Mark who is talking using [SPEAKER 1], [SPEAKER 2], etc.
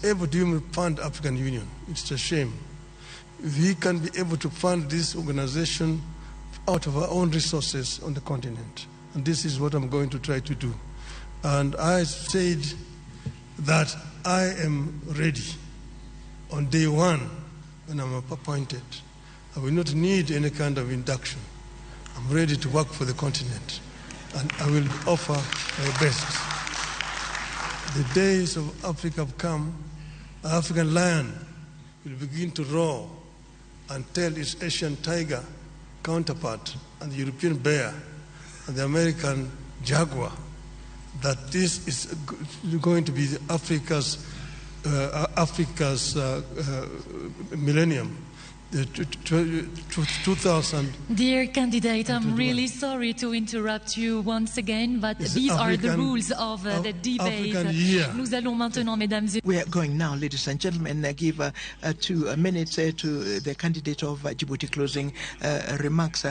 [SPEAKER 1] able to even fund African Union. It's a shame. We can be able to fund this organization out of our own resources on the continent. And this is what I'm going to try to do. And I said that I am ready on day one when I'm appointed. I will not need any kind of induction. I'm ready to work for the continent, and I will offer my best. The days of Africa have come. The African lion will begin to roar and tell its Asian tiger counterpart and the European bear and the American jaguar that this is going to be Africa's millennium. 2000.
[SPEAKER 2] Dear candidate, I'm really sorry to interrupt you once again, but these are the rules of the debate. Nous allons maintenant, mesdames et...
[SPEAKER 3] We are going now, ladies and gentlemen, give 2 minutes to the candidate of Djibouti closing remarks.